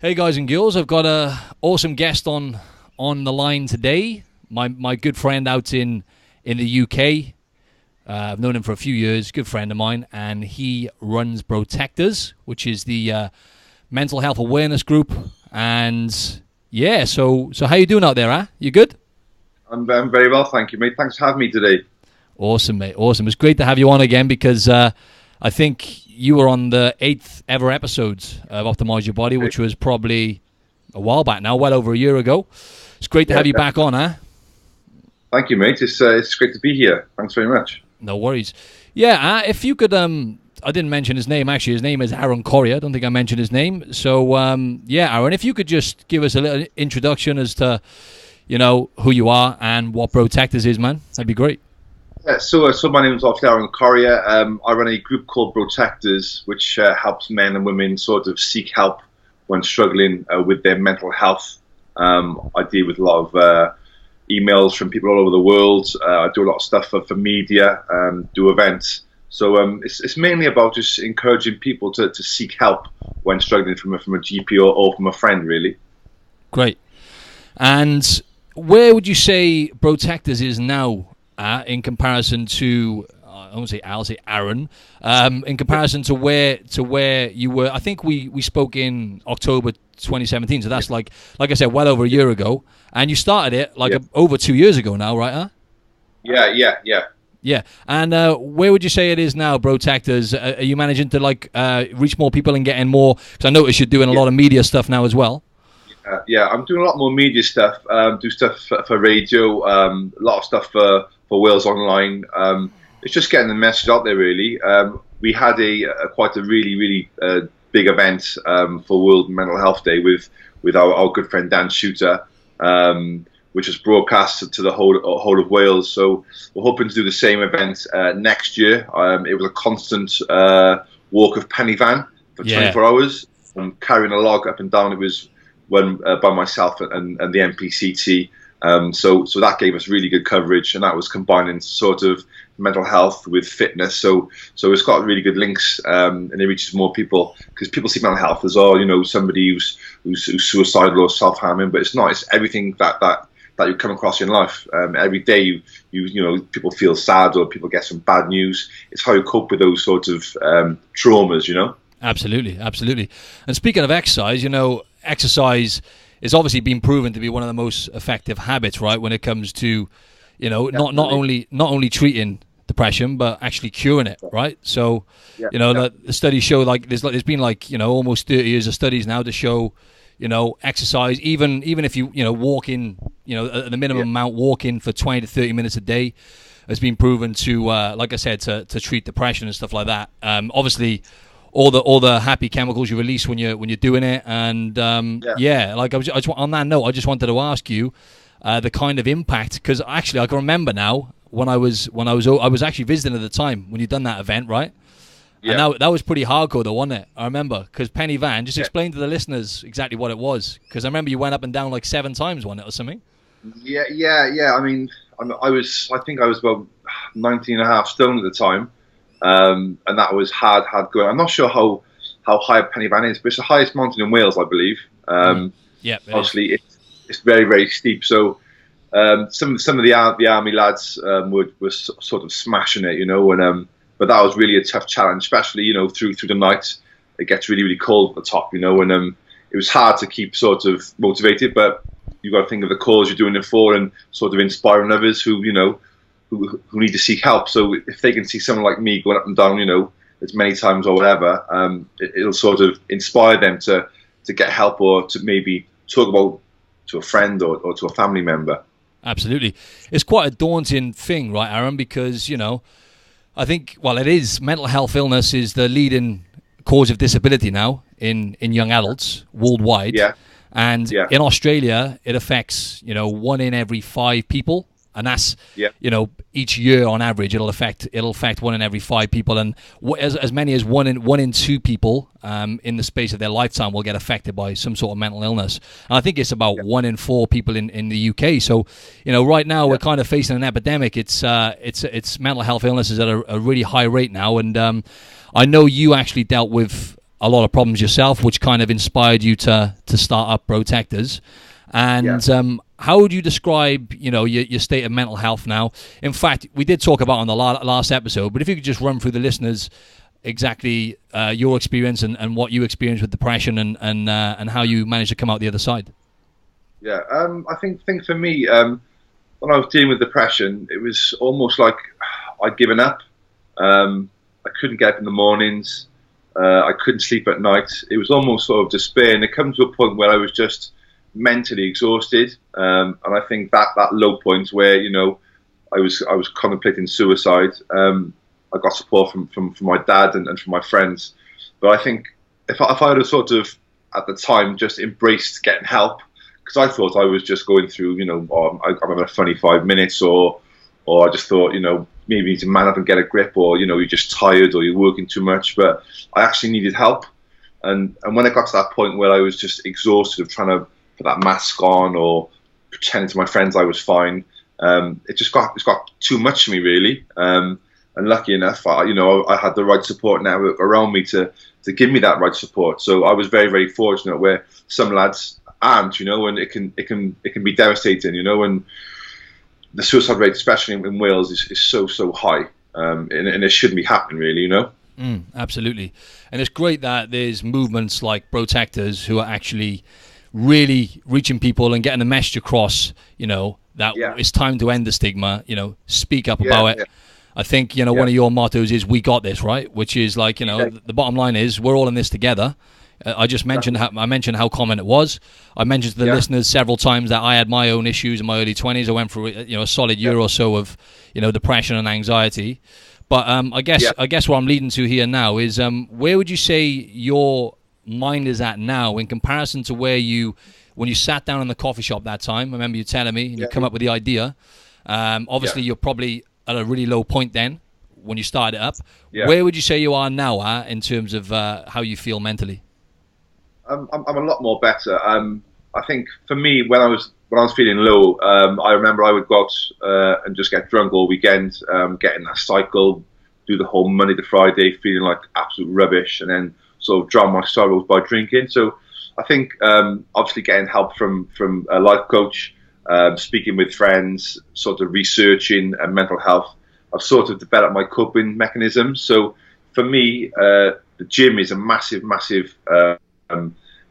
Hey guys and girls, I've got a awesome guest on the line today. My good friend out in the UK. I've known him for a few years, good friend of mine, and he runs Brotectors, which is the mental health awareness group. And yeah, so how you doing out there, huh? You good? I'm very well, thank you, mate. Thanks for having me today. Awesome, mate. Awesome. It's great to have you on again because I think you were on the 8th ever episode of Optimise Your Body, which was probably a while back now, well over a year ago. It's great to have you back on, huh? Thank you, mate. It's great to be here. Thanks very much. No worries. Yeah, if you could, I didn't mention his name, actually. His name is Aaron Corria. I don't think I mentioned his name. So, yeah, Aaron, if you could just give us a little introduction as to, who you are and what Brotectors is, man, that'd be great. Yeah, so my name is obviously Aaron Corria. I run a group called Brotectors, which helps men and women sort of seek help when struggling with their mental health. I deal with a lot of emails from people all over the world. I do a lot of stuff for media, do events. So it's mainly about just encouraging people to seek help when struggling from a GP or from a friend, really. Great. And where would you say Brotectors is now in comparison to, I'll say Aaron, in comparison to where you were? I think we spoke in October 2017, so that's like I said, well over a year ago, and you started it over 2 years ago now, right? Huh? Yeah. And where would you say it is now, Brotectors? Are you managing to reach more people and getting more? Because I notice you're doing a lot of media stuff now as well. Yeah, I'm doing a lot more media stuff. Do stuff for radio, a lot of stuff for Wales Online. It's just getting the message out there, really. We had quite a really big event for World Mental Health Day with our good friend Dan Shooter, which was broadcast to the whole of Wales. So we're hoping to do the same event next year. It was a constant walk of penny van for 24 hours, carrying a log up and down. It was by myself and the NPCT. So that gave us really good coverage, and that was combining sort of mental health with fitness. So it's got really good links, and it reaches more people because people see mental health as somebody who's suicidal or self-harming, but it's not. It's everything that you come across in life. Every day you people feel sad or people get some bad news. It's how you cope with those sort of traumas. Absolutely. And speaking of exercise, exercise is obviously been proven to be one of the most effective habits, right? When it comes to, not only treating depression but actually curing it, right? So, the studies show there's been almost 30 years of studies now to show, exercise, even if you walk in, at the minimum amount, walking for 20 to 30 minutes a day has been proven to, like I said, to treat depression and stuff like that. Obviously, all the happy chemicals you release when you're doing it, and on that note, I just wanted to ask you the kind of impact, because actually I can remember now when I was actually visiting at the time when you done that event, right? Yeah. And that was pretty hardcore, though, wasn't it? I remember, because Penny Van, just explain to the listeners exactly what it was, because I remember you went up and down like 7 times, wasn't it, or something? Yeah. I mean, I think I was about 19 and a half stone at the time. And that was hard going. I'm not sure how high Penny Van is, but it's the highest mountain in Wales, I believe. Obviously, it's very, very steep. So some of the army lads were sort of smashing it, and but that was really a tough challenge, especially through the night. It gets really, really cold at the top, and it was hard to keep sort of motivated. But you've got to think of the cause you're doing it for, and sort of inspiring others who who need to seek help. So if they can see someone like me going up and down, as many times or whatever, it'll sort of inspire them to get help or to maybe talk about to a friend or to a family member. Absolutely. It's quite a daunting thing, right, Aaron? Because, I think, it is. Mental health illness is the leading cause of disability now in young adults worldwide. Yeah. And in Australia, it affects, 1 in every 5 people. And that's, each year on average, it'll affect 1 in every 5 people, and as many as 1 in 2 people in the space of their lifetime will get affected by some sort of mental illness. And I think it's about 1 in 4 people in the UK. So, right now we're kind of facing an epidemic. It's mental health illnesses at a really high rate now, and I know you actually dealt with a lot of problems yourself, which kind of inspired you to start up Brotectors. And how would you describe, your state of mental health now? In fact, we did talk about on the last episode, but if you could just run through the listeners exactly your experience and what you experienced with depression and how you managed to come out the other side. Yeah, I think for me, when I was dealing with depression, it was almost like I'd given up. I couldn't get up in the mornings. I couldn't sleep at night. It was almost sort of despair, and it comes to a point where I was just mentally exhausted. And I think that low point where I was contemplating suicide. I got support from my dad and from my friends. But I think if I had a sort of at the time just embraced getting help, because I thought I was just going through, I'm having a funny 5 minutes, or I just thought, maybe you need to man up and get a grip, or, you're just tired, or you're working too much. But I actually needed help. And when I got to that point where I was just exhausted of trying to put that mask on or pretending to my friends I was fine, it got too much for me, really. And lucky enough, I had the right support network around me to give me that right support. So I was very, very fortunate, where some lads aren't, and it can be devastating, and the suicide rate, especially in Wales, is so high, and it shouldn't be happening, really, Absolutely. And it's great that there's movements like Brotectors who are actually really reaching people and getting the message across, that it's time to end the stigma, speak up about it. I think, one of your mottos is "we got this," right? Which is like, the bottom line is we're all in this together. I just mentioned how common it was. I mentioned to the listeners several times that I had my own issues in my early 20s. I went through a solid year or so of depression and anxiety. But I guess what I'm leading to here now is where would you say your mind is at now in comparison to when you sat down in the coffee shop that time? I remember you telling me, and you come up with the idea. Obviously, you're probably at a really low point then when you started it up. Where would you say you are now in terms of how you feel mentally? I'm a lot more better. I think for me, when I was feeling low, I remember I would go out and just get drunk all weekend, get in that cycle, do the whole Monday to Friday, feeling like absolute rubbish, and then sort of drown my sorrows by drinking. So I think obviously getting help from a life coach, speaking with friends, sort of researching mental health, I've sort of developed my coping mechanisms. So for me, the gym is a massive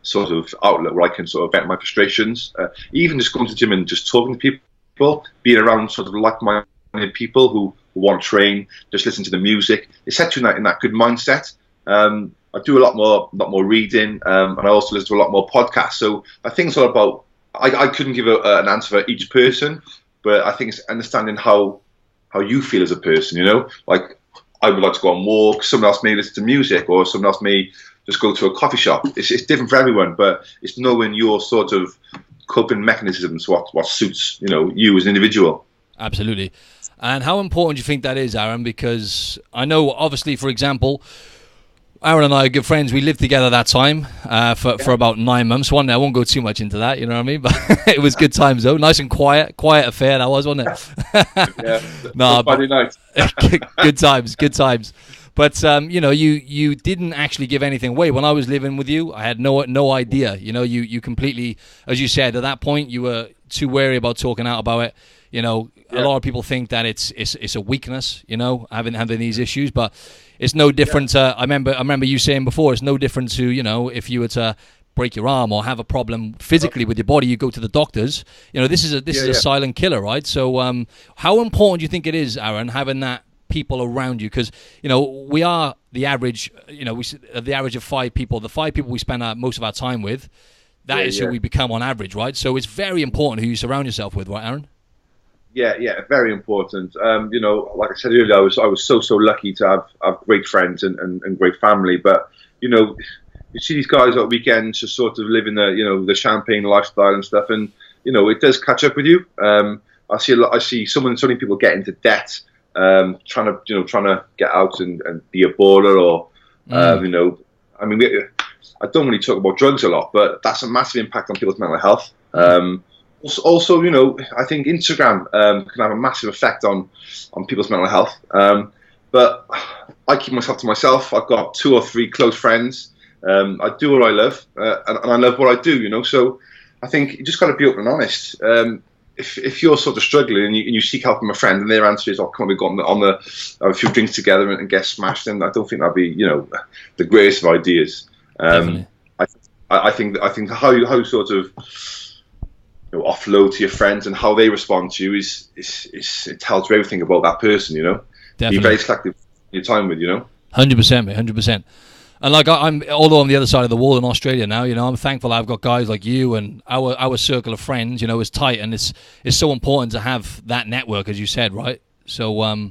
sort of outlet where I can sort of vent my frustrations. Even just going to the gym and just talking to people, being around sort of like-minded people who want to train, just listen to the music. It sets you in that good mindset. I do a lot more reading, and I also listen to a lot more podcasts. So I think it's all about. I couldn't give an answer for each person, but I think it's understanding how you feel as a person. Like I would like to go on walks. Someone else may listen to music, or someone else may just go to a coffee shop. It's different for everyone, but it's knowing your sort of coping mechanisms, what suits you as an individual. Absolutely. And how important do you think that is, Aaron? Because I know, obviously, for example, Aaron and I are good friends. We lived together that time for about 9 months. One day, I won't go too much into that, you know what I mean? But it was good times, though. Nice and quiet affair that was, wasn't it? No, Friday night. Good times. But you didn't actually give anything away. When I was living with you, I had no idea. You completely, as you said, at that point you were too wary about talking out about it. A lot of people think that it's a weakness, having these issues, but it's no different. I remember you saying before, it's no different to if you were to break your arm or have a problem physically with your body, you go to the doctors. This is a silent killer, right? So how important do you think it is, Aaron, having that people around you? Because we are the average. The average of 5 people. The 5 people we spend most of our time with, that is who we become on average, right? So it's very important who you surround yourself with, right, Aaron? Yeah, very important. Like I said earlier, I was so lucky to have great friends and great family. But you see these guys at weekends just sort of living the champagne lifestyle and stuff, and it does catch up with you. I see so many people get into debt, trying to get out and be a baller, or I don't really talk about drugs a lot, but that's a massive impact on people's mental health. Also, I think Instagram can have a massive effect on people's mental health. But I keep myself to myself. I've got 2 or 3 close friends I do what I love, and I love what I do. So I think you just got to be open and honest. If you're sort of struggling and you seek help from a friend and their answer is, "Oh, come on, we go on the have a few drinks together and get smashed," then I don't think that'd be the greatest of ideas. I think how you sort of offload to your friends and how they respond to you is it tells you everything about that person. Definitely. Be very selective your time with. 100%, mate, 100%. And like although I'm the other side of the wall in Australia now, I'm thankful I've got guys like you and our circle of friends, is tight, and it's so important to have that network, as you said, right? So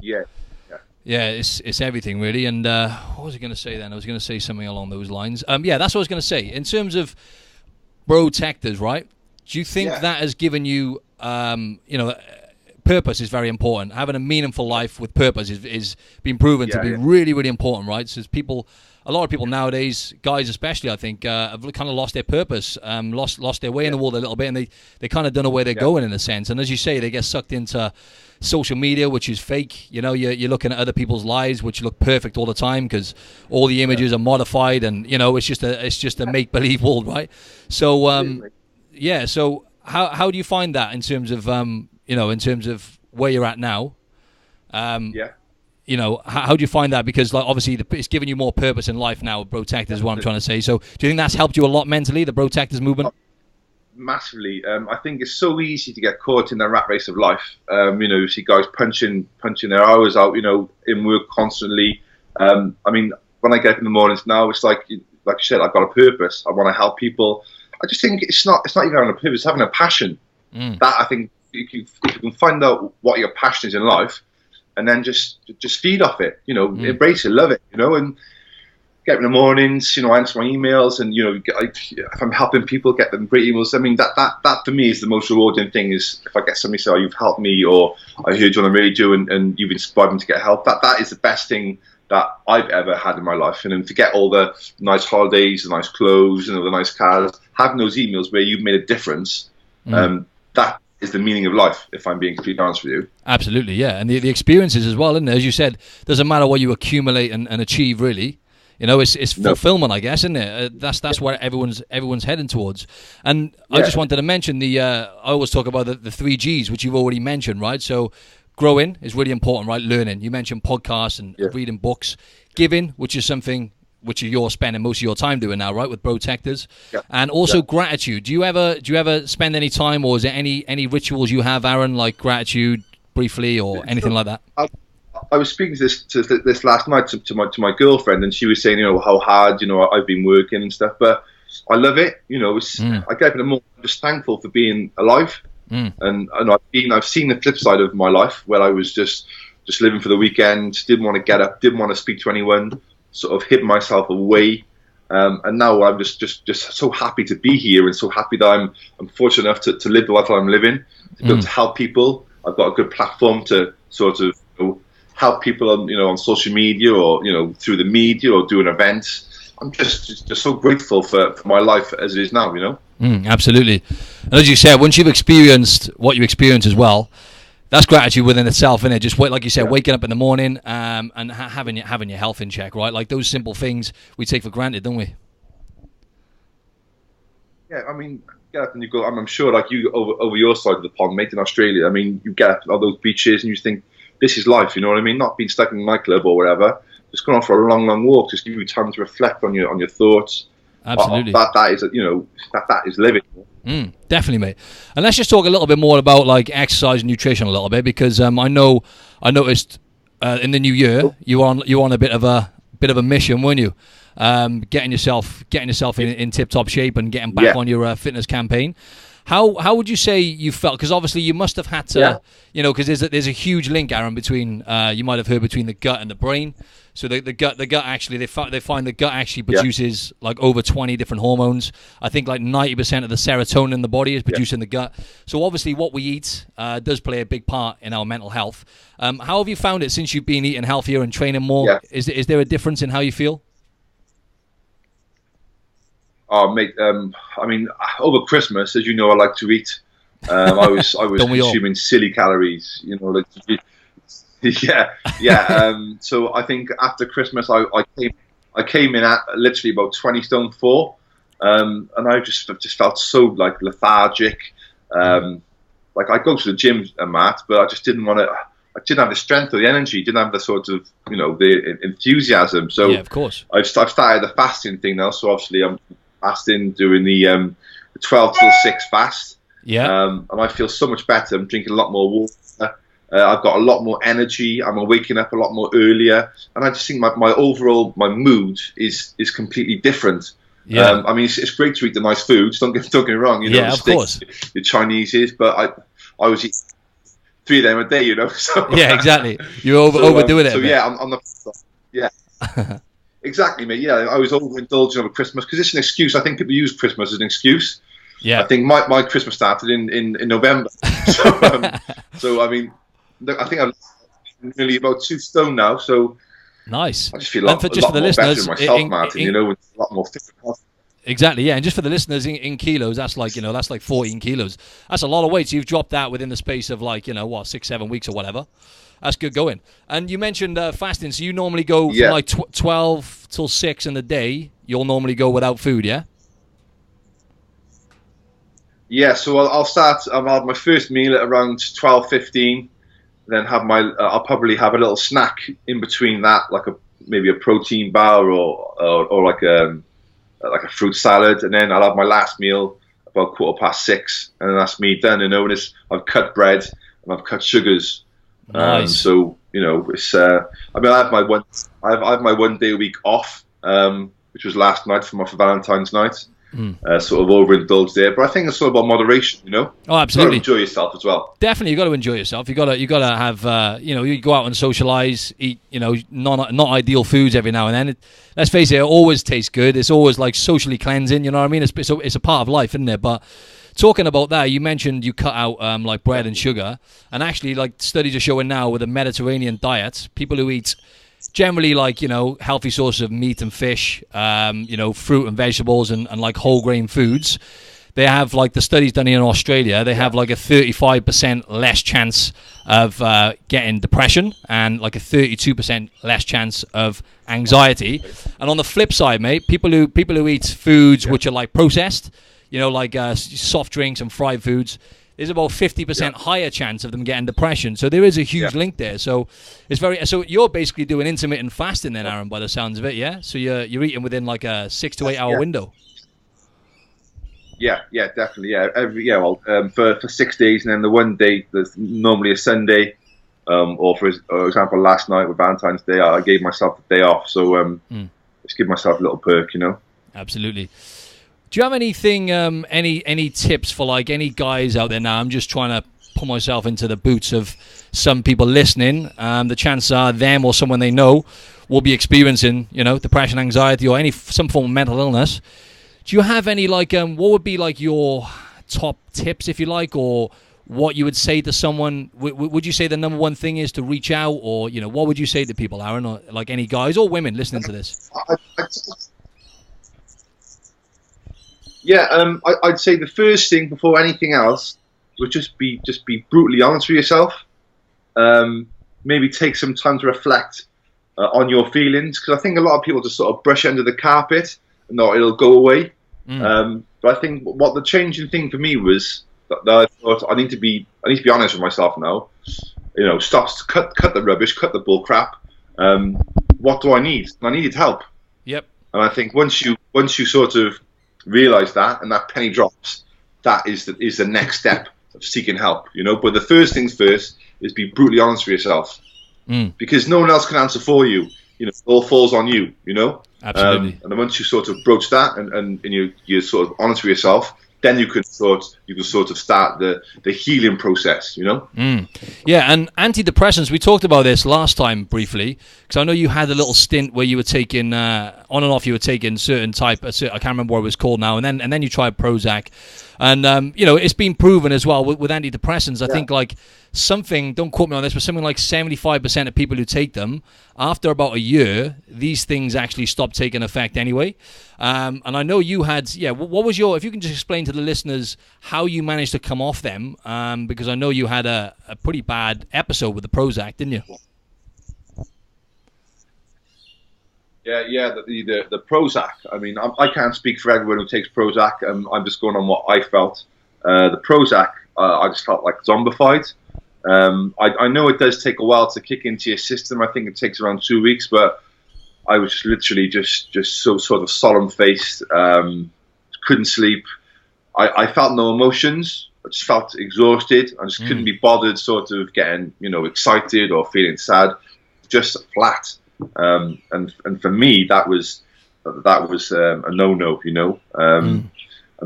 it's everything really. And what was I going to say then? I was going to say something along those lines. That's what I was going to say. In terms of Brotectors, right? Do you think that has given you, purpose is very important. Having a meaningful life with purpose is being proven to be really, really important, right? So a lot of people nowadays, guys especially, I think, have kind of lost their purpose, lost their way in the world a little bit, and they kind of don't know where they're going in a sense. And as you say, they get sucked into social media, which is fake. You're looking at other people's lives, which look perfect all the time because all the images are modified, and it's just a make believe world, right? So so how do you find that in terms of in terms of where you're at now? How do you find that? Because obviously it's giving you more purpose in life now. Protectors is what I'm trying to say. So do you think that's helped you a lot mentally, the Protectors movement? Massively. I think it's so easy to get caught in the rat race of life. You see guys punching their hours out, in work constantly. When I get up in the mornings now, it's like you said, I've got a purpose. I want to help people. I just think it's not even having a purpose, it's having a passion. That I think if you can find out what your passion is in life, and then just feed off it, embrace it, love it, and get up in the mornings, answer my emails, and if I'm helping people, get them great emails. I mean, that for me is the most rewarding thing. Is if I get somebody say, "Oh, you've helped me," or "I heard you on the radio and you've inspired me to get help." That is the best thing that I've ever had in my life. And then forget all the nice holidays, the nice clothes, the nice cars. Having those emails where you've made a difference, that is the meaning of life, if I'm being completely honest with you. Absolutely, yeah. And the experiences as well, isn't it? As you said, doesn't matter what you accumulate and achieve, really. It's fulfillment, I guess, isn't it? That's where everyone's heading towards. And I just wanted to mention I always talk about the 3 Gs, which you've already mentioned, right? So growing is really important, right? Learning. You mentioned podcasts and reading books. Giving, which is something which you're spending most of your time doing now, right, with Brotectors, and also gratitude. Do you ever spend any time, or is there any rituals you have, Aaron, like gratitude briefly or anything like that? I was speaking to this last night to my girlfriend, and she was saying, how hard I've been working and stuff, but I love it. I get up in the morning, I'm just thankful for being alive, and I've seen the flip side of my life where I was just living for the weekend, didn't want to get up, didn't want to speak to anyone. Sort of hid myself away, and now I'm just so happy to be here, and so happy that I'm fortunate enough to live the life I'm living, to be able to help people. I've got a good platform to sort of help people on social media, or through the media, or doing events. I'm just so grateful for my life as it is now. Absolutely. And as you said, once you've experienced what you experience as well, that's gratitude within itself, isn't it? Just like you said, waking up in the morning and having your health in check, right? Like those simple things we take for granted, don't we? Yeah, get up and you go. I'm sure, like you over your side of the pond, mate, in Australia. You get up on those beaches and you think, this is life. You know what I mean? Not being stuck in a nightclub or whatever. Just going off for a long, long walk. Just give you time to reflect on your thoughts. Absolutely. That is living. Definitely, mate. And let's just talk a little bit more about like exercise and nutrition a little bit, because I noticed in the new year you on a bit of a mission, weren't you? Getting yourself in tip-top shape and getting back on your fitness campaign. How would you say you felt? Because obviously you must have had to, because there's a huge link, Aaron, between you might have heard between the gut and the brain. So the gut actually they find the gut actually produces like over 20 different hormones. I think like 90% of the serotonin in the body is produced in the gut. So obviously what we eat does play a big part in our mental health. How have you found it since you've been eating healthier and training more? Yeah. Is there a difference in how you feel? Oh, mate. Over Christmas, as you know, I like to eat. I was consuming silly calories. So I think after Christmas, I came. I came in at literally about 20 stone 4, and I just felt so like lethargic. Like I go to the gym, Matt, but I just didn't want to. I didn't have the strength or the energy. Didn't have the sort of the enthusiasm. So yeah, of course, I've started the fasting thing now. So obviously I'm fasting, doing the 12 till 6 fast. Yeah. And I feel so much better. I'm drinking a lot more water. I've got a lot more energy. I'm waking up a lot more earlier, and I just think my overall mood is completely different. Yeah. I mean, it's great to eat the nice foods. Don't get me wrong. Yeah, of course. The Chinese is, but I was eating 3 of them a day. So yeah, exactly. You're overdoing it. So yeah, I'm the yeah. Exactly, mate. Yeah, I was overindulging over Christmas because it's an excuse. I think people use Christmas as an excuse. Yeah. I think my Christmas started in November. So I mean, I think I'm nearly about 2 stone now. So nice. I just feel a lot more better in myself, Martin. A lot more fit. Exactly, yeah. And just for the listeners, in kilos, that's like that's like 14 kilos. That's a lot of weight. So you've dropped that within the space of 6-7 weeks or whatever. That's good going. And you mentioned fasting. So you normally go from like 12 till 6 in the day. You'll normally go without food, yeah? Yeah. So I'll start. I'll have my first meal at around 12:15. Then have I'll probably have a little snack in between that, like maybe a protein bar or like a fruit salad, and then I'll have my last meal about 6:15, and then that's me done. And notice I've cut bread and I've cut sugars. Nice. So it's. I mean, I have my 1 day a week off, which was last night for Valentine's night. Sort of overindulged there, but I think it's sort of about moderation, Oh, absolutely. You got to enjoy yourself as well. Definitely, you got to enjoy yourself. You got to have, you go out and socialize, eat, not ideal foods every now and then. Let's face it always tastes good. It's always like socially cleansing. You know what I mean? It's a part of life, isn't it? But talking about that, you mentioned you cut out like bread and sugar, and actually, like studies are showing now with a Mediterranean diet, people who eat generally healthy sources of meat and fish, fruit and vegetables and like whole grain foods, they have like the studies done in Australia, they have like a 35% less chance of getting depression and like a 32% less chance of anxiety. And on the flip side, mate, people who eat foods which are like processed, like soft drinks and fried foods, there's about 50% higher chance of them getting depression. So there is a huge link there. So so you're basically doing intermittent fasting then, Aaron, by the sounds of it, yeah? So you're eating within like a 6 to 8 hour window. Yeah, definitely. Yeah, for 6 days, and then the 1 day that's normally a Sunday, or for example, last night with Valentine's Day, I gave myself a day off. So just give myself a little perk, Absolutely. Do you have anything, any tips for like any guys out there now? I'm just trying to put myself into the boots of some people listening. The chances are them or someone they know will be experiencing, depression, anxiety, or some form of mental illness. Do you have any what would be like your top tips, if you like, or what you would say to someone? Would you say the number one thing is to reach out, or what would you say to people, Aaron, or like any guys or women listening to this? Yeah, I'd say the first thing before anything else would just be brutally honest with yourself. Maybe take some time to reflect on your feelings, because I think a lot of people just sort of brush it under the carpet and it'll go away. But I think what the changing thing for me was that I thought I need to be honest with myself now. Stop, cut the rubbish, cut the bull crap. What do I need? I needed help. Yep. And I think once you sort of realize that, and that penny drops, that is the next step of seeking help, but the first things first is be brutally honest with yourself, because no one else can answer for you. It all falls on you. Absolutely. And then once you sort of broach that and you're sort of honest with yourself, then you can sort of start the healing process. Yeah, and antidepressants, we talked about this last time briefly, because I know you had a little stint where you were taking on and off. You were taking certain type. I can't remember what it was called now. And then you tried Prozac, and it's been proven as well with antidepressants. I think like something. Don't quote me on this, but something like 75% of people who take them, after about a year, these things actually stop taking effect anyway. And I know you had, what was if you can just explain to the listeners how you managed to come off them, because I know you had a pretty bad episode with the Prozac, didn't you? Yeah. The Prozac. I mean, I can't speak for everyone who takes Prozac. I'm just going on what I felt. The Prozac, I just felt like zombified. I know it does take a while to kick into your system. I think it takes around 2 weeks, but I was just literally just so sort of solemn faced. Couldn't sleep. I felt no emotions. I just felt exhausted. I just couldn't be bothered sort of getting, excited or feeling sad. Just flat. And for me, that was a no-no, And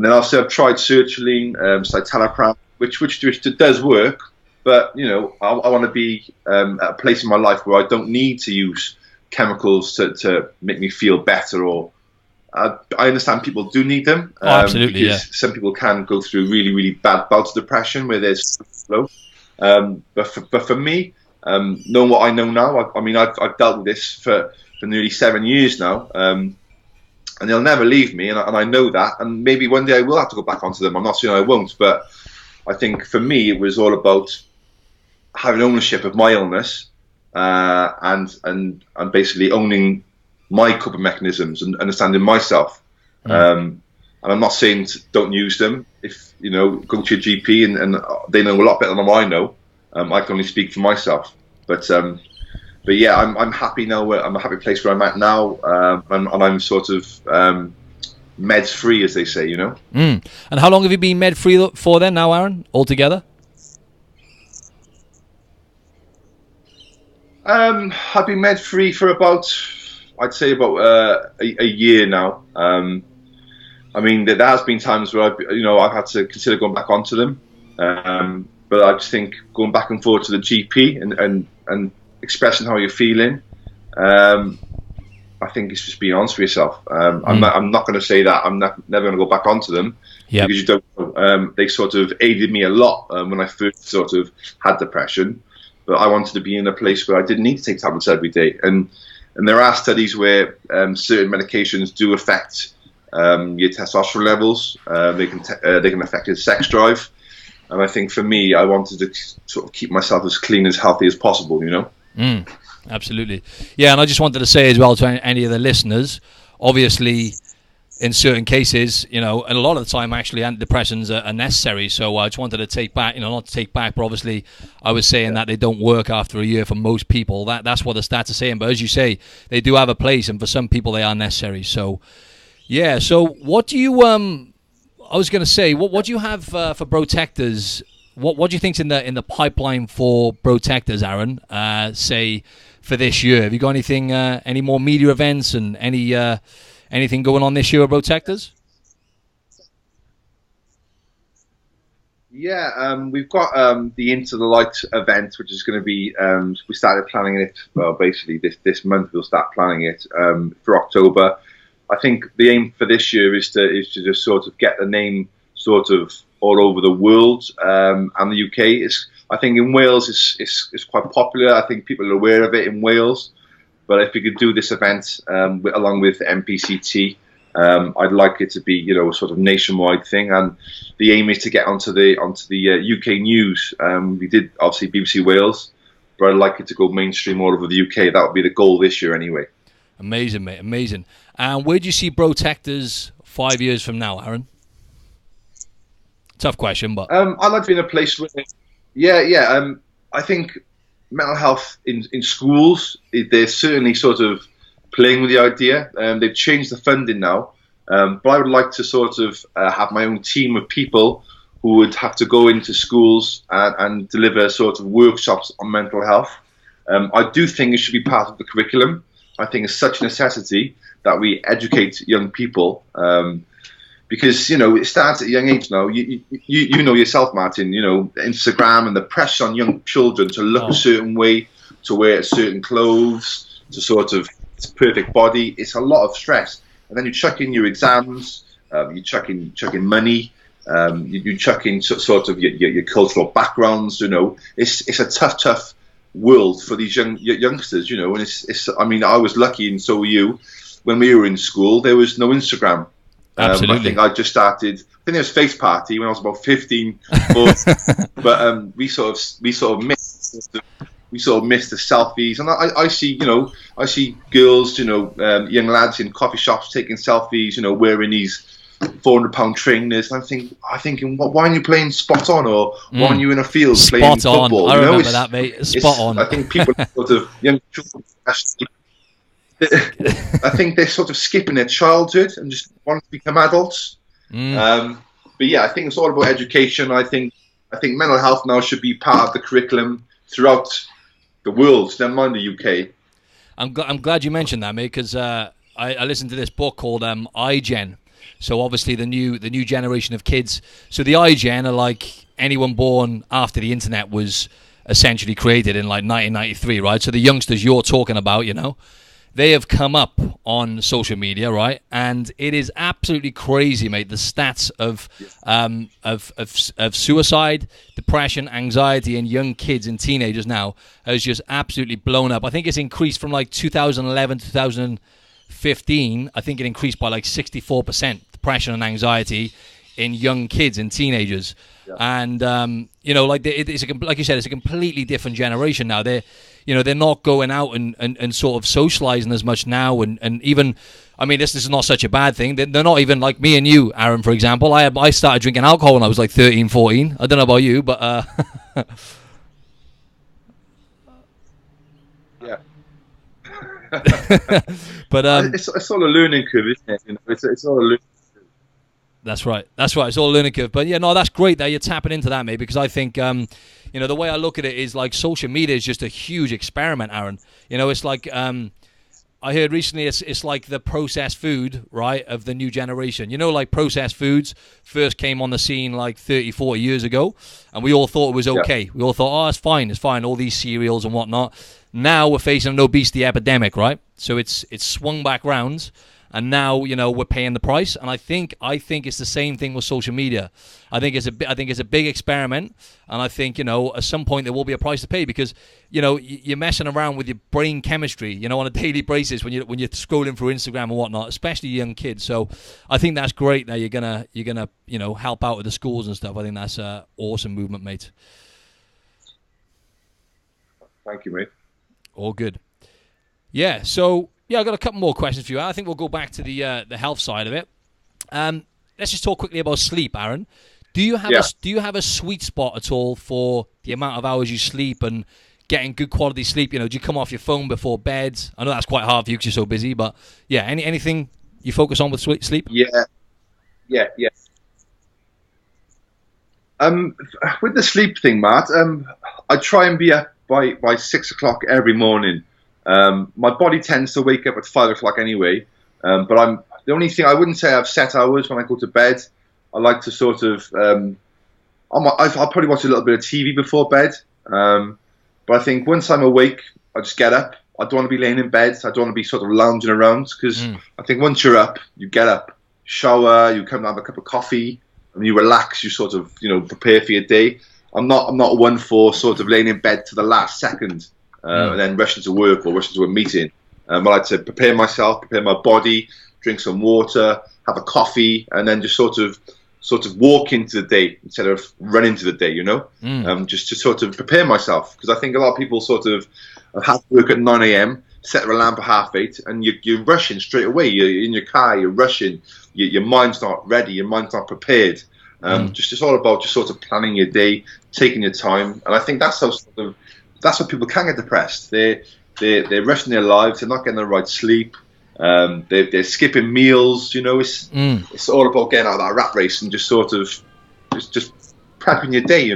then also I've tried sertraline, citalopram, which does work. But, I want to be at a place in my life where I don't need to use chemicals to make me feel better. Or I understand people do need them. Absolutely, because some people can go through really, really bad bouts of depression where there's flow. But for me, knowing what I know now, I've dealt with this for nearly 7 years now. And they'll never leave me, and I know that. And maybe one day I will have to go back onto them. I'm not saying I won't, but I think for me it was all about having ownership of my illness, and basically owning my coping mechanisms and understanding myself. And I'm not saying don't use them. If go to your GP and they know a lot better than I know. I can only speak for myself. But yeah, I'm happy now. I'm a happy place where I'm at now, and I'm sort of meds free, as they say. And how long have you been med free for then now, Aaron, altogether? I've been med free for I'd say about a year now. There has been times where I've had to consider going back onto them. But I just think going back and forth to the GP and expressing how you're feeling, I think it's just being honest with yourself. I'm not going to say that I'm never going to go back onto them, because you don't. They sort of aided me a lot when I first sort of had depression, but I wanted to be in a place where I didn't need to take tablets every day. And there are studies where certain medications do affect your testosterone levels. They can affect your sex drive. And I think for me, I wanted to sort of keep myself as clean, as healthy as possible, Absolutely. Yeah, and I just wanted to say as well to any of the listeners, obviously, in certain cases, and a lot of the time, actually, antidepressants are necessary. So I just wanted to take back, not to take back, but obviously I was saying that they don't work after a year for most people. That's what the stats are saying. But as you say, they do have a place, and for some people, they are necessary. So, yeah. So what do you... I was going to say, what do you have for Brotectors? What do you think's in the pipeline for Brotectors, Aaron? Say for this year, have you got anything, any more media events and anything going on this year with Brotectors? Yeah, we've got the Into the Light event, which is going to be. We started planning it. Well, basically this month we'll start planning it for October. I think the aim for this year is to just sort of get the name sort of all over the world, and the UK. I think in Wales it's quite popular. I think people are aware of it in Wales. But if we could do this event along with MPCT, I'd like it to be a sort of nationwide thing. And the aim is to get onto the UK news. We did obviously BBC Wales, but I'd like it to go mainstream all over the UK. That would be the goal this year anyway. Amazing, mate, amazing. And where do you see Brotectors 5 years from now, Aaron? Tough question, but I'd like to be in a place where, I think mental health in schools, they're certainly sort of playing with the idea. They've changed the funding now, but I would like to sort of have my own team of people who would have to go into schools and deliver sort of workshops on mental health. I do think it should be part of the curriculum. I think it's such a necessity that we educate young people, because it starts at a young age now. You know yourself, Martin. Instagram and the pressure on young children to look a certain way, to wear certain clothes, to sort of perfect body. It's a lot of stress, and then you chuck in your exams, you chuck in money, you chuck in sort of your cultural backgrounds. It's a tough world for these youngsters, and it's. I mean, I was lucky, and so were you. When we were in school, there was no Instagram. Absolutely. I think I just started. I think there was Face Party when I was about 15, but we sort of missed we sort of miss the selfies. And I see, I see girls, young lads in coffee shops taking selfies, wearing these £400 trainers. And I'm thinking, why aren't you playing spot on, or why aren't you in a field playing football? I remember that, mate. Spot on. I think people sort of young children, I think they're sort of skipping their childhood and just want to become adults. But yeah, I think it's all about education. I think mental health now should be part of the curriculum throughout the world, never mind the UK. I'm glad you mentioned that, mate, because I listened to this book called iGen. So obviously the new generation of kids. So the iGen are like anyone born after the internet was essentially created in like 1993, right? So the youngsters you're talking about, they have come up on social media, right? And it is absolutely crazy, mate. The stats of suicide, depression, anxiety in young kids and teenagers now has just absolutely blown up. I think it's increased from like 2011 to 2015. I think it increased by like 64%, depression and anxiety in young kids and teenagers. Yeah. And like you said, it's a completely different generation now. They're not going out and sort of socializing as much now, and even, I mean, this is not such a bad thing. They're not even like me and you, Aaron, for example. I started drinking alcohol when I was like 13, 14. I don't know about you, but yeah. But it's all a learning curve, isn't it? It's all a learning. That's right. It's all a learning curve. But yeah, no, that's great that you're tapping into that, mate, because I think, the way I look at it is like social media is just a huge experiment, Aaron. It's like, I heard recently it's like the processed food, right, of the new generation. Like processed foods first came on the scene like 30, 40 years ago, and we all thought it was okay. Yeah. We all thought, it's fine, all these cereals and whatnot. Now we're facing an obesity epidemic, right? So it's swung back round. And now, we're paying the price. And I think it's the same thing with social media. I think it's a big experiment. And I think, at some point there will be a price to pay because, you're messing around with your brain chemistry, on a daily basis when you're scrolling through Instagram and whatnot, especially young kids. So I think that's great that you're gonna help out with the schools and stuff. I think that's an awesome movement, mate. Thank you, mate. All good. Yeah. So. Yeah, I've got a couple more questions for you. I think we'll go back to the health side of it. Let's just talk quickly about sleep, Aaron. Do you have a sweet spot at all for the amount of hours you sleep and getting good quality sleep? Do you come off your phone before bed? I know that's quite hard for you because you're so busy, but yeah, anything you focus on with sleep? Yeah. With the sleep thing, Matt, I try and be up by 6 o'clock every morning. My body tends to wake up at 5 o'clock anyway, but the only thing I wouldn't say I have set hours when I go to bed. I like to sort of, I'll probably watch a little bit of TV before bed, but I think once I'm awake, I just get up. I don't want to be laying in bed. I don't want to be sort of lounging around because I think once you're up, you get up, shower, you come and have a cup of coffee, and you relax. You sort of, prepare for your day. I'm not one for sort of laying in bed to the last second. And then rushing to work or rushing to a meeting. I like to prepare myself, prepare my body, drink some water, have a coffee, and then just sort of walk into the day instead of run into the day, just to sort of prepare myself. Because I think a lot of people sort of have to work at 9 a.m., set their alarm for 8:30, and you're rushing straight away. You're in your car, you're rushing, your mind's not ready, your mind's not prepared. It's all about just sort of planning your day, taking your time. And I think that's what people can get depressed. They're rushing their lives. They're not getting the right sleep. They're skipping meals. It's all about getting out of that rat race and just sort of just prepping your day.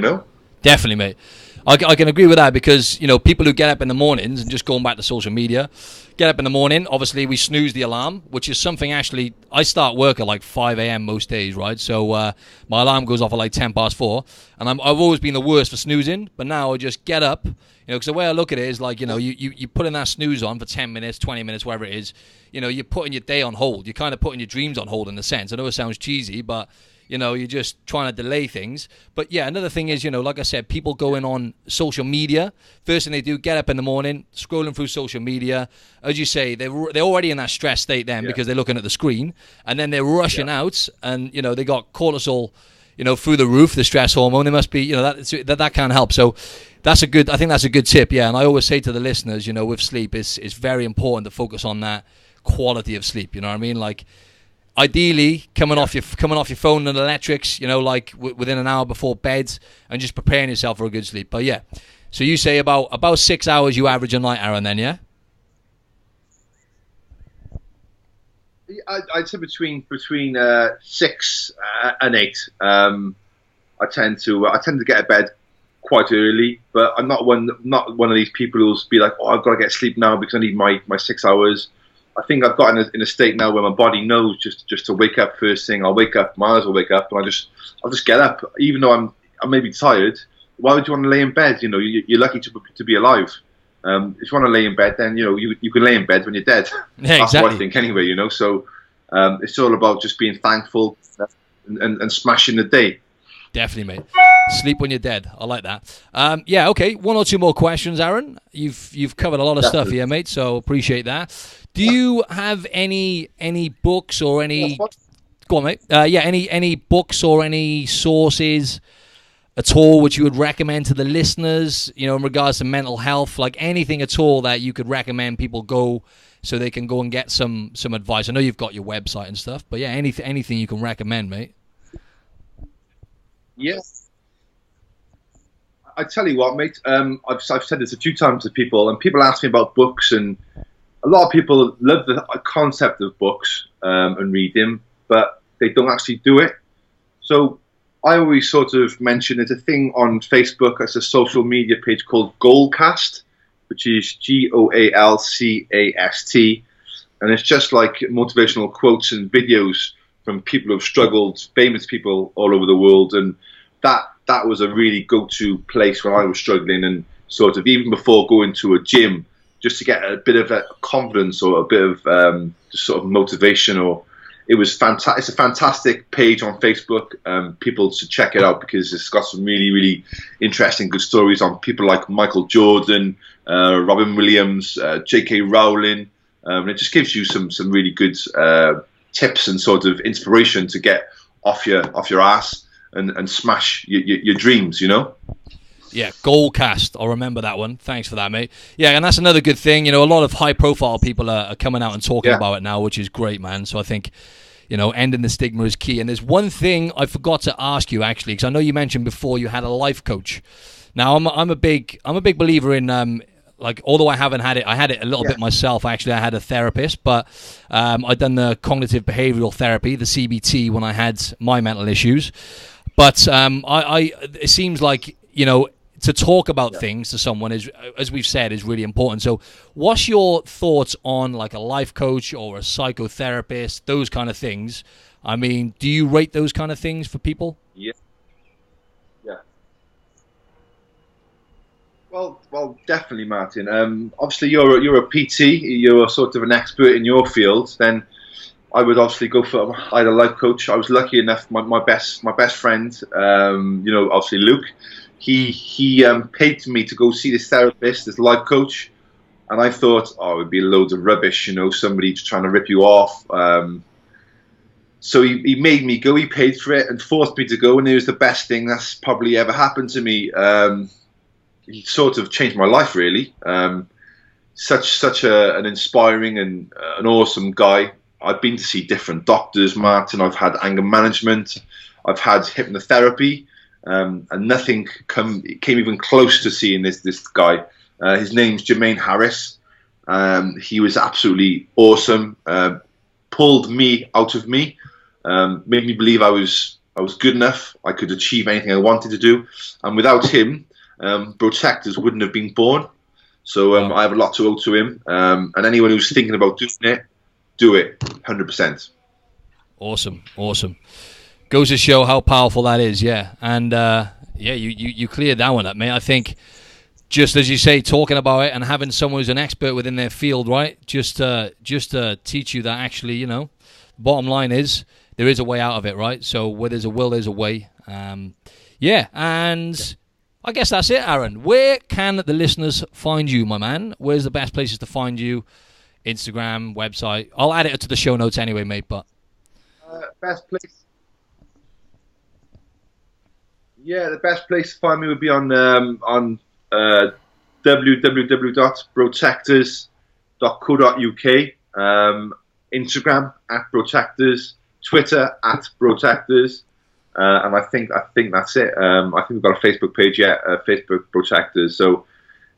Definitely, mate. I can agree with that because people who get up in the mornings, and just going back to social media, get up in the morning. Obviously, we snooze the alarm, which is something actually I start work at like 5 a.m. most days, right? So my alarm goes off at like 4:10, and I've always been the worst for snoozing, but now I just get up. Because the way I look at it is like, you put in that snooze on for 10 minutes, 20 minutes, whatever it is, you're putting your day on hold. You're kind of putting your dreams on hold in a sense. I know it sounds cheesy, but, you're just trying to delay things. But yeah, another thing is, like I said, people going on social media. First thing they do, get up in the morning, scrolling through social media. As you say, they're already in that stress state then because they're looking at the screen. And then they're rushing out and, they got cortisol, through the roof, the stress hormone. It must be, that can't help. So I think that's a good tip, yeah. And I always say to the listeners, you know, with sleep, it's very important to focus on that quality of sleep. You know what I mean? Like, ideally, coming off your phone and electrics, you know, like within an hour before bed, and just preparing yourself for a good sleep. But yeah, so you say about 6 hours you average a night, Aaron, then, yeah? I'd say between 6 and 8. I tend to get to bed quite early, but I'm not one of these people who'll be like, oh, I've got to get sleep now because I need my 6 hours. I think I've got in a state now where my body knows just to wake up first thing. I'll wake up, might as well wake up, and I'll just get up, even though I'm maybe tired. Why would you want to lay in bed? You know, you're lucky to be alive. If you want to lay in bed, then you know you can lay in bed when you're dead. Yeah, that's exactly. what I think anyway. You know, so it's all about just being thankful and smashing the day. Definitely, mate. Sleep when you're dead. I like that. Yeah, okay. 1 or 2 more questions, Aaron. You've covered a lot of stuff here, mate. So appreciate that. Do you have any books or any? Go on, mate. Yeah, any books or any sources at all which you would recommend to the listeners? You know, in regards to mental health, like anything at all that you could recommend people go so they can go and get some advice. I know you've got your website and stuff, but yeah, anything you can recommend, mate. Yes. I tell you what, mate. I've said this a few times to people, and people ask me about books, and a lot of people love the concept of books and read them, but they don't actually do it. So I always sort of mention there's a thing on Facebook. It's a social media page called Goalcast, which is GOALCAST, and it's just like motivational quotes and videos from people who've struggled, famous people all over the world, and that was a really go-to place when I was struggling, and sort of even before going to a gym, just to get a bit of a confidence or a bit of just sort of motivation. Or it was fantastic. It's a fantastic page on Facebook. People should check it out because it's got some really, really interesting, good stories on people like Michael Jordan, Robin Williams, J.K. Rowling. And it just gives you some really good tips and sort of inspiration to get off your ass and smash your dreams, you know? Yeah, Goalcast. I'll remember that one. Thanks for that, mate. Yeah, and that's another good thing. You know, a lot of high-profile people are coming out and talking about it now, which is great, man. So I think, you know, ending the stigma is key. And there's one thing I forgot to ask you, actually, because I know you mentioned before you had a life coach. Now, I'm a big believer in like, although I haven't had it, I had it a little bit myself. Actually, I had a therapist, but I'd done the cognitive behavioral therapy, the CBT, when I had my mental issues. But it seems like, you know, to talk about things to someone is, as we've said, is really important. So what's your thoughts on like a life coach or a psychotherapist, those kind of things? I mean, do you rate those kind of things for people? Yeah. Well, definitely, Martin. Obviously, you're a PT. You're sort of an expert in your field. Then I would obviously go for either life coach. I was lucky enough. My best friend, you know, obviously Luke. He paid me to go see this therapist, this life coach, and I thought, oh, it would be loads of rubbish, you know, somebody just trying to rip you off. So he made me go. He paid for it and forced me to go, and it was the best thing that's probably ever happened to me. He sort of changed my life, really. Such an inspiring and an awesome guy. I've been to see different doctors, Martin. I've had anger management. I've had hypnotherapy. And nothing came even close to seeing this guy. His name's Jermaine Harris. He was absolutely awesome. Pulled me out of me. Made me believe I was good enough. I could achieve anything I wanted to do. And without him, Brotectors wouldn't have been born. So I have a lot to owe to him. And anyone who's thinking about doing it, do it 100%. Awesome. Goes to show how powerful that is, yeah. And you cleared that one up, mate. I think, just as you say, talking about it and having someone who's an expert within their field, right? Just to teach you that actually, you know, bottom line is there is a way out of it, right? So where there's a will, there's a way. And I guess that's it, Aaron. Where can the listeners find you, my man? Where's the best places to find you? Instagram, website. I'll add it to the show notes anyway, mate. But best place. Yeah, the best place to find me would be on www.brotectors.co.uk, Instagram @Brotectors, Twitter @Brotectors, and I think that's it. I think we've got a Facebook page yet, Facebook Brotectors. So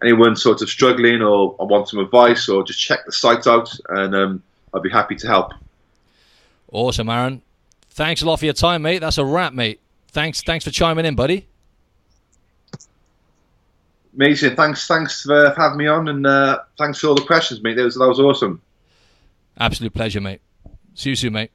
anyone sort of struggling or want some advice, or just check the site out, and I'll be happy to help. Awesome, Aaron. Thanks a lot for your time, mate. That's a wrap, mate. Thanks for chiming in, buddy. Amazing. Thanks for having me on, and thanks for all the questions, mate. That was awesome. Absolute pleasure, mate. See you soon, mate.